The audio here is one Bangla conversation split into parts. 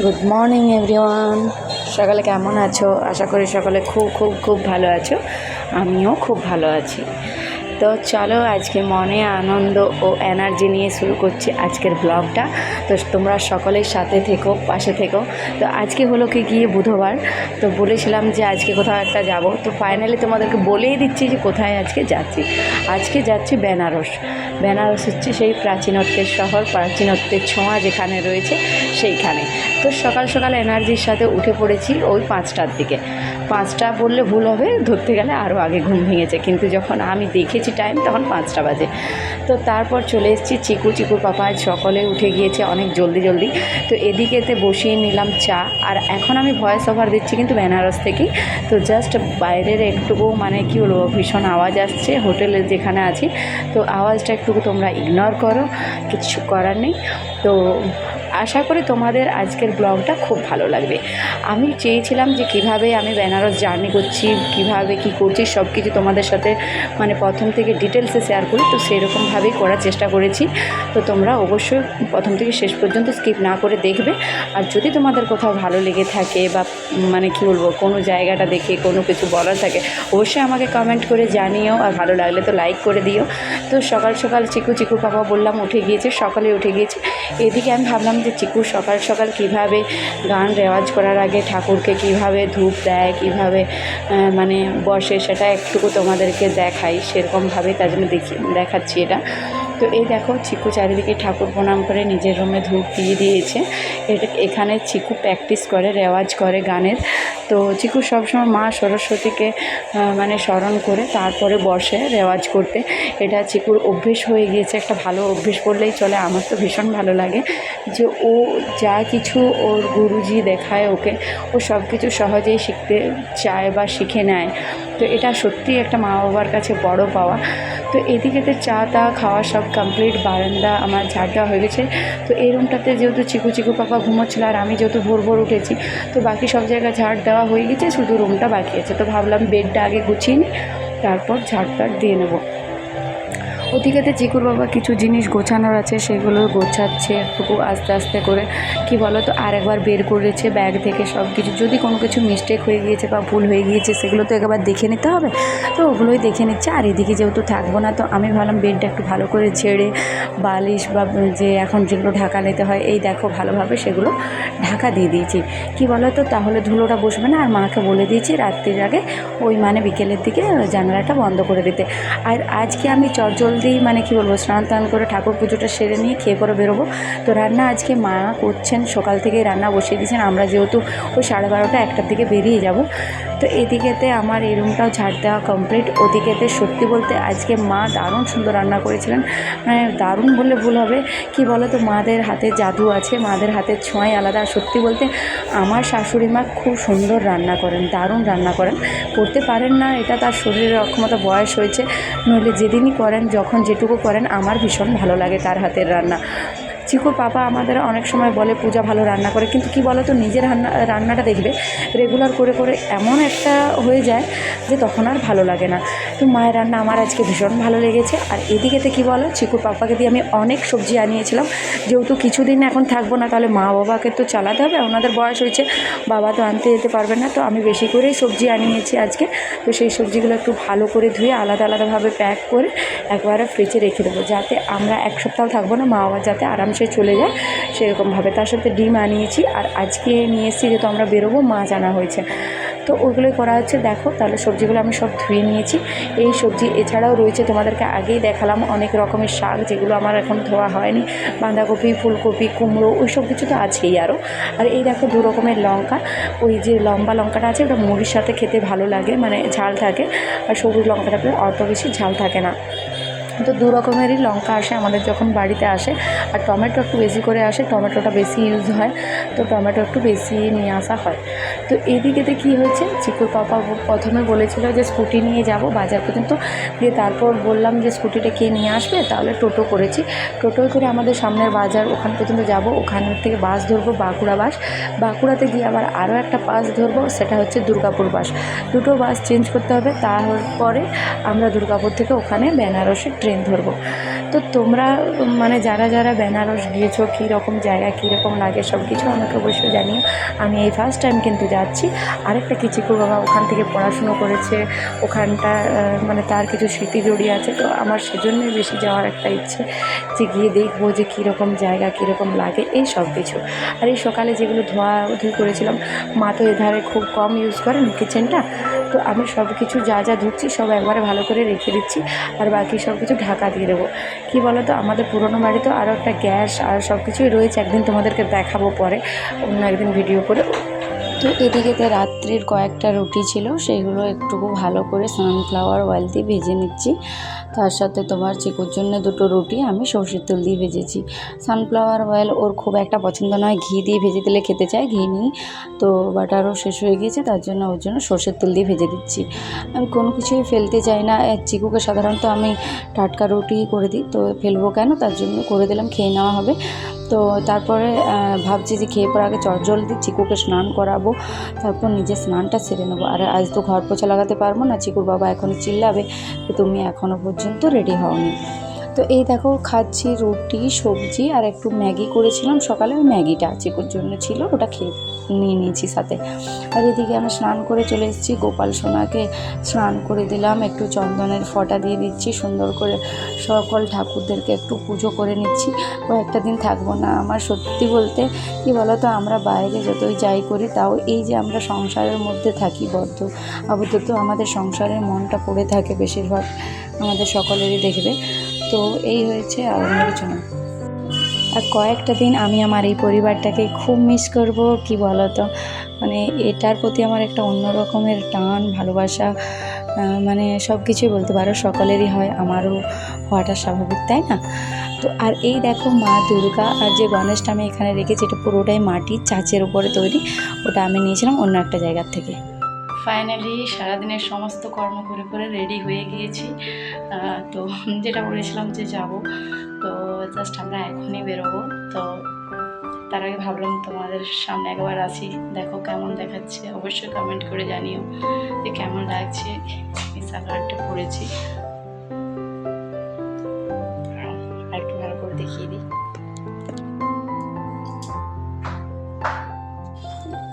Good morning everyone. সকালে কেমন আছো? আশা করি সকালে খুব খুব খুব ভালো আছো। আমিও খুব ভালো আছি। তো চলো আজকে মনে আনন্দ ও এনার্জি নিয়ে শুরু করছি আজকের ব্লগটা। তো তোমরা সকলের সাথে থেকো, পাশে থেকো। তো আজকে হলো কি গিয়ে বুধবার, তো বলেছিলাম যে আজকে কোথাও একটা যাব। তো ফাইনালি তোমাদেরকে বলেই দিচ্ছি যে কোথায় আজকে যাচ্ছি। আজকে যাচ্ছি বেনারস। বেনারস হচ্ছে সেই প্রাচীনত্বের শহর, প্রাচীনত্বের ছোঁয়া যেখানে রয়েছে সেইখানে। তো সকাল সকাল এনার্জির সাথে উঠে পড়েছি ওই 5টার দিকে। 5টা বললে ভুল হবে, ধরতে গেলে আরও আগে ঘুম ভেঙেছে, কিন্তু যখন আমি দেখেছি টাইম তখন 5টা বাজে। তো তারপর চলে এসেছি চিকুর পাপা সকলে উঠে গিয়েছে অনেক জলদি জলদি। তো এদিকেতে বসিয়ে নিলাম চা, আর এখন আমি ভয়েস ওভার দিচ্ছি কিন্তু বেনারস থেকেই। তো জাস্ট বাইরের একটুকু মানে কী বলবো, ভীষণ আওয়াজ আসছে হোটেলে যেখানে আছি। তো আওয়াজটা একটুকু তোমরা ইগনোর করো, কিছু করার নেই। তো আশা করি তোমাদের আজকের ব্লগটা খুব ভালো লাগবে। আমি চেয়েছিলাম যে কিভাবে আমি বেনারস জার্নি করছি, কিভাবে কি করছি সব কিছু তোমাদের সাথে মানে প্রথম থেকে ডিটেলসে শেয়ার করি। তো সেরকমভাবেই করার চেষ্টা করেছি। তো তোমরা অবশ্যই প্রথম থেকে শেষ পর্যন্ত স্কিপ না করে দেখবে। আর যদি তোমাদের কোথাও ভালো লেগে থাকে বা মানে কী বলবো, কোনো জায়গাটা দেখে কোনো কিছু বলার থাকে, অবশ্যই আমাকে কমেন্ট করে জানিও। আর ভালো লাগলে তো লাইক করে দিও। তো সকাল সকাল চিকুর পাপা বললাম উঠে গিয়েছে, সকালে উঠে গিয়েছে। এদিকে আমি ভাবলাম যে চিকু সকাল সকাল কিভাবে গান রেওয়াজ করার আগে ঠাকুরকে কিভাবে ধূপ দেয়, কিভাবে মানে বসে, সেটা একটুকু তোমাদেরকে দেখাই সেরকমভাবে, তার জন্য দেখাচ্ছি এটা। তো এই দেখো চিকু চারিদিকে ঠাকুর প্রণাম করে নিজের রুমে ধূপ দিয়ে দিয়েছে। এখানে চিকু প্র্যাকটিস করে, রেওয়াজ করে গানের। তো চিকু সবসময় মা সরস্বতীকে মানে স্মরণ করে তারপরে বসে রেওয়াজ করতে। এটা চিকুর অভ্যেস হয়ে গিয়েছে, একটা ভালো অভ্যেস বললেই চলে। আমার তো ভীষণ ভালো লাগে যে ও যা কিছু ওর গুরুজি দেখায় ওকে, ও সব কিছু সহজেই শিখতে চায় বা শিখে নেয়। তো এটা সত্যিই একটা মা বাবার কাছে বড় পাওয়া। তো এদিকেতে চা টা খাওয়া সব কমপ্লিট, বারান্দা আমার ঝাড় দেওয়া হয়ে গেছে। তো এই রুমটাতে যেহেতু চিকু পাপা ঘুমোচ্ছিল আর আমি যেহেতু ভোর উঠেছি, তো বাকি সব জায়গায় ঝাড় দেওয়া হয়ে গেছে, শুধু রুমটা বাকি আছে। তো ভাবলাম বেডটা আগে গুছিয়ে নিই, তারপর ঝাড় দিয়ে নেবো। ওদিকেতে চিকুর বাবা কিছু জিনিস গোছানোর আছে, সেগুলো গোছাচ্ছে একটুকু আস্তে আস্তে করে। কি বলো তো, আরেকবার বের করেছে ব্যাগ থেকে সব কিছু। যদি কোনো কিছু মিস্টেক হয়ে গিয়েছে বা ভুল হয়ে গিয়েছে সেগুলো তো একবার দেখে নিতে হবে। তো ওগুলোই দেখে নিচ্ছে। আর এদিকে যেহেতু থাকবো না, তো আমি ভাবলাম বেডটা একটু ভালো করে ঝেড়ে বালিশ বা যে এখন যেগুলো ঢাকা নিতে হয়, এই দেখো ভালোভাবে সেগুলো ঢাকা দিয়ে দিয়েছি। কি বলো তো, তাহলে ধুলোটা বসবে না। আর মাকে বলে দিয়েছি রাত্রির আগে ওই মানে বিকেলের দিকে জানালাটা বন্ধ করে দিতে। আর আজকে আমি চটজলদি মানে কি বলবো, স্নান টান করে ঠাকুর পুজোটা সেরে নিয়ে খেয়ে পরে বেরোবো। তো রান্না আজকে মা করছেন, সকাল থেকেই রান্না বসিয়ে দিয়েছেন। আমরা যেহেতু ওই 12:30 1টার দিকে বেরিয়ে যাব। তো এদিকেতে আমার এই রুমটাও ঝাড় দেওয়া কমপ্লিট। ওদিকেতে সত্যি বলতে আজকে মা দারুণ সুন্দর রান্না করেছিলেন। মানে দারুণ বললে ভুল হবে, কি বলো তো, মাদের হাতে জাদু আছে, মাদের হাতের ছোঁয়াই আলাদা। সত্যি বলতে আমার শাশুড়ি মা খুব সুন্দর রান্না করেন, দারুণ রান্না করেন। করতে পারেন না, এটা তার শরীরের অক্ষমতা, বয়স হয়েছে। নইলে যেদিনই করেন, যখন যেটুকু করেন, আমার ভীষণ ভালো লাগে তার হাতের রান্না। চিকুর পাপা আমাদের অনেক সময় বলে পূজা ভালো রান্না করে, কিন্তু কি বলো তো, নিজের রান্নাটা দেখবে রেগুলার করে করে এমন একটা হয়ে যায় যে তখন আর ভালো লাগে না। তো মায়ের রান্না আমার আজকে ভীষণ ভালো লেগেছে। আর এদিকেতে কি বলো, চিকুর পাপাকে দিয়ে আমি অনেক সবজি আনিয়েছিলাম। যেহেতু কিছুদিন এখন থাকবো না, তাহলে মা বাবাকে তো চালাতে হবে, ওনাদের বয়স হয়েছে, বাবা তো আনতে যেতে পারবে না। তো আমি বেশি করেই সবজি আনিয়েছি আজকে। তো সেই সবজিগুলো একটু ভালো করে ধুয়ে আলাদা আলাদাভাবে প্যাক করে একবারে ফ্রিজে রেখে দেবো, যাতে আমরা এক সপ্তাহ থাকবো না, মা বাবা যাতে আরামসে চলে যায় সেরকমভাবে। তার সাথে ডিম আনিয়েছি। আর আজকে নিয়ে এসেছি, যেহেতু আমরা বেরোবো, মাছ আনা হয়েছে, তো ওইগুলোই করা হচ্ছে। দেখো তাহলে সবজিগুলো আমি সব ধুয়ে নিয়েছি। এই সবজি এছাড়াও রয়েছে, তোমাদেরকে আগেই দেখালাম অনেক রকমের শাক, যেগুলো আমার এখন ধোয়া হয়নি। বাঁধাকপি, ফুলকপি, কুমড়ো, ওই সব কিছু তো আছেই আরও। আর এই দেখো 2 রকমের লঙ্কা। ওই যে লম্বা লঙ্কাটা আছে, ওটা মুড়ির সাথে খেতে ভালো লাগে, মানে ঝাল থাকে। আর সবুজ লঙ্কাটাতে অত বেশি ঝাল থাকে না। তো 2 রকমেরই লঙ্কা আসে আমাদের যখন বাড়িতে আসে। আর টমেটো একটু বেশি করে আসে, টমেটোটা বেশি ইউজ হয়, তো টমেটো একটু বেশি নিয়ে আসা হয়। তো এদিকেতে কী হয়েছে, চিকুর পাপা প্রথমে বলেছিল যে স্কুটি নিয়ে যাব বাজার পর্যন্ত, দিয়ে তারপর বললাম যে স্কুটিটা কে নিয়ে আসবে, তাহলে টোটো করেছি। টোটোয় করে আমাদের সামনের বাজার ওখান পর্যন্ত যাব। ওখান থেকে বাস ধরবো, বাঁকুড়া বাস। বাঁকুড়াতে গিয়ে আবার আরও একটা বাস ধরবো, সেটা হচ্ছে দুর্গাপুর বাস। দুটো বাস চেঞ্জ করতে হবে, তারপরে আমরা দুর্গাপুর থেকে ওখানে বেনারসে ট্রেন ধরবো। তো তোমরা মানে যারা যারা বেনারস গিয়েছো কীরকম জায়গা কীরকম লাগে সব কিছু আমাকে অবশ্যই জানিও। আমি এই ফার্স্ট টাইম কিন্তু যাচ্ছি। আরেকটা কি চিকুর বাবা ওখান থেকে পড়াশুনো করেছে, ওখানটা মানে তার কিছু স্মৃতি জড়িয়ে আছে, তো আমার সেজন্যই বেশি যাওয়ার একটা ইচ্ছে যে গিয়ে দেখবো যে কীরকম জায়গা কীরকম লাগে এই সব কিছু। আর এই সকালে যেগুলো ধোয়াধুয়ি করেছিলাম, মা তো এধারে খুব কম ইউজ করেন কিচেনটা, তো আমি সব কিছু যা যা ধুচ্ছি সব একবারে ভালো করে রেখে দিচ্ছি আর বাকি সব কিছু ঢাকা দিয়ে দেবো। কী বলো তো, আমাদের পুরোনো বাড়িতে আরও একটা গ্যাস আর সব কিছুই রয়েছে, একদিন তোমাদেরকে দেখাবো পরে অন্য একদিন ভিডিও করে। তো এদিকেতে রাত্রির কয়েকটা রুটি ছিল, সেগুলো একটুকু ভালো করে সানফ্লাওয়ার অয়েল দিয়ে ভেজে নিচ্ছি। তার সাথে তোমার চিকুর জন্য দুটো রুটি আমি সর্ষের তেল দিয়ে ভেজেছি। সানফ্লাওয়ার অয়েল ওর খুব একটা পছন্দ নয়, ঘি দিয়ে ভেজে দিলে খেতে চায়, ঘি নিই তো বাটারও শেষ হয়ে গিয়েছে, তার জন্য ওর জন্য সর্ষের তেল দিয়ে ভেজে দিচ্ছি। আমি কোনো কিছুই ফেলতে চাই না, চিকুকে সাধারণত আমি টাটকা রুটি করে দিই, তো ফেলবো কেন, তার জন্য করে দিলাম, খেয়ে নেওয়া হবে। তো তারপরে ভাবছি যে খেয়ে পর আগে চটজলদি চিকুকে স্নান করাবো, তারপর নিজের স্নানটা সেরে নেবো। আর আজ তো ঘর পোছা লাগাতে পারবো না, চিকুর বাবা এখন চিল্লাবে যে তুমি এখনও পর্যন্ত রেডি হওনি। তো এই দেখো খাচ্ছি রুটি সবজি আর একটু ম্যাগি করেছিলাম সকালে, ওই ম্যাগিটা চিকুর জন্য ছিল, ওটা খেয়ে নিয়ে নিয়েছি সাথে। আর এদিকে আমি স্নান করে চলে এসেছি, গোপাল সোনাকে স্নান করে দিলাম, একটু চন্দনের ফোঁটা দিয়ে দিচ্ছি, সুন্দর করে সকল ঠাকুরদেরকে একটু পুজো করে নিচ্ছি। কয়েকটা দিন থাকবো না। আমার সত্যি বলতে কি বলো তো, আমরা বাইরে যতই যাই করি তাও এই যে আমরা সংসারের মধ্যে থাকি আবদ্ধ, তো আমাদের সংসারের মনটা পড়ে থাকে বেশিরভাগ আমাদের সকলেরই, দেখবে। তো এই হয়েছে, আর অন্য কিছু না। আর কয়েকটা দিন আমি আমার এই পরিবারটাকে খুব মিস করব। কি বলো তো, মানে এটার প্রতি আমার একটা অন্য রকমের টান ভালোবাসা, মানে সব কিছুই বলতে পারো, সকলেরই হয়, আমারও হওয়াটা স্বাভাবিক, তাই না? তো আর এই দেখো মা দুর্গা আর যে গণেশটা আমি এখানে রেখেছি, এটা পুরোটাই মাটির চাঁচের উপরে তৈরি, ওটা আমি নিয়েছিলাম অন্য একটা জায়গার থেকে। ফাইনালি সারাদিনের সমস্ত কর্ম করে করে রেডি হয়ে গিয়েছি। তো যেটা বলেছিলাম যে যাব, তো জাস্ট আমরা এখনই বেরোবো। তো তার আগে ভাবলাম তোমাদের সামনে একবার আসি, দেখো কেমন দেখাচ্ছে, অবশ্যই কমেন্ট করে জানিও যে কেমন লাগছে। এই সালোয়ারটা পরেছি, একটু ভালো করে দেখিয়ে দিই।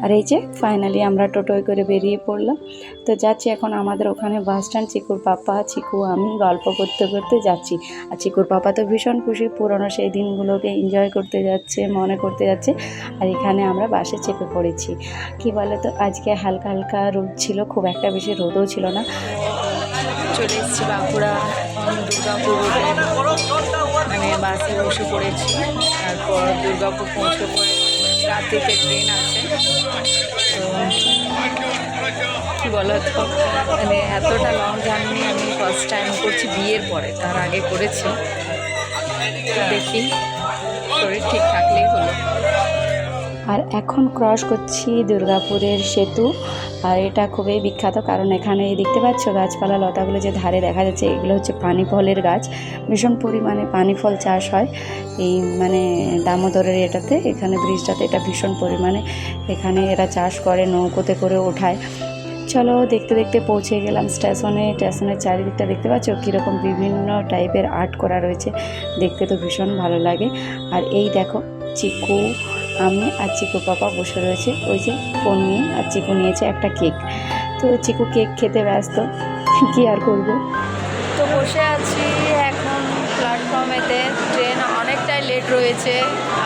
আর এই যে ফাইনালি আমরা টোটোয় করে বেরিয়ে পড়লাম। তো যাচ্ছি এখন আমাদের ওখানে বাস স্ট্যান্ড। চিকুর পাপা, চিকু, আমি গল্প করতে করতে যাচ্ছি। আর চিকুর পাপা তো ভীষণ খুশি, পুরনো সেই দিনগুলোকে এনজয় করতে যাচ্ছে, মনে করতে যাচ্ছে। আর এখানে আমরা বাসে চেপে পড়েছি। কি বলে তো, আজকে হালকা হালকা রোদ ছিল, খুব একটা বেশি রোদও ছিল না। চলে এসেছি বাঁকুড়া, দুর্গাপুর মানে বাসে বসে পড়েছি। তারপর দুর্গাপুর পৌঁছে পড়ে রাত্রিতে ট্রেন আছে। তো কী বলো তো, মানে এতটা লং জার্নি আমি ফার্স্ট টাইম করছি বিয়ের পরে, তার আগে করেছি। দেখি শরীর ঠিক থাকলেই হলো। আর এখন ক্রস করছি দুর্গাপুরের সেতু। আর এটা খুবই বিখ্যাত, কারণ এখানে দেখতে পাচ্ছ গাছপালা লতাগুলো যে ধারে দেখা যাচ্ছে, এগুলো হচ্ছে পানি ফলের গাছ। ভীষণ পরিমাণে পানি ফল চাষ হয় এই মানে দামোদরের এটাতে, এখানে ব্রিজটাতে এটা ভীষণ পরিমাণে এখানে এরা চাষ করে, নৌকোতে করে ওঠায়। চলো দেখতে দেখতে পৌঁছে গেলাম স্টেশনে। স্টেশনের চারিদিকটা দেখতে পাচ্ছ কীরকম বিভিন্ন টাইপের আর্ট করা রয়েছে, দেখতে তো ভীষণ ভালো লাগে। আর এই দেখো চিকু, আমি আর চিকু পাপা বসে রয়েছে ওই যে ফোন নিয়ে, আর চিকু নিয়েছে একটা কেক। তো চিকু কেক খেতে ব্যস্ত, কী আর করবে। তো বসে আছি এখন প্ল্যাটফর্মেতে, ট্রেন অনেকটাই লেট রয়েছে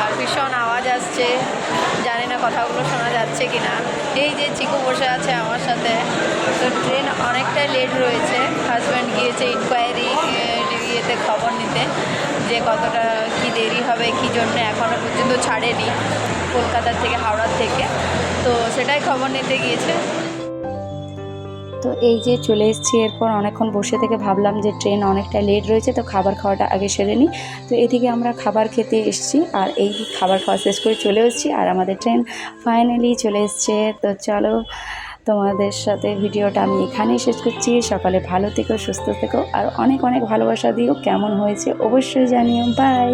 আর ভীষণ আওয়াজ আসছে, জানি না কথাগুলো শোনা যাচ্ছে কি না। এই যে চিকু বসে আছে আমার সাথে। তো ট্রেন অনেকটাই লেট রয়েছে, হাজব্যান্ড গিয়েছে ইনকোয়ারি ইয়েতে খবর নিতে যে কতটা কি দেরি হবে, কী জন্য এখনও পর্যন্ত ছাড়েনি কলকাতার থেকে, হাওড়ার থেকে, তো সেটাই খবর নিতে গিয়েছে। তো এই যে চলে এসেছি, এরপর অনেকক্ষণ বসে থেকে ভাবলাম যে ট্রেন অনেকটা লেট রয়েছে, তো খাবার খাওয়াটা আগে সেরে নিই। তো এদিকে আমরা খাবার খেতে এসেছি, আর এই খাবার খাওয়া শেষ করে চলে এসেছি, আর আমাদের ট্রেন ফাইনালি চলে এসছে। তো চলো তোমাদের সাথে ভিডিওটা আমি এখানেই শেষ করছি। সকালে ভালো থেকো, সুস্থ থেকো, আর অনেক অনেক ভালোবাসা দিও। কেমন হয়েছে অবশ্যই জানিও। বাই।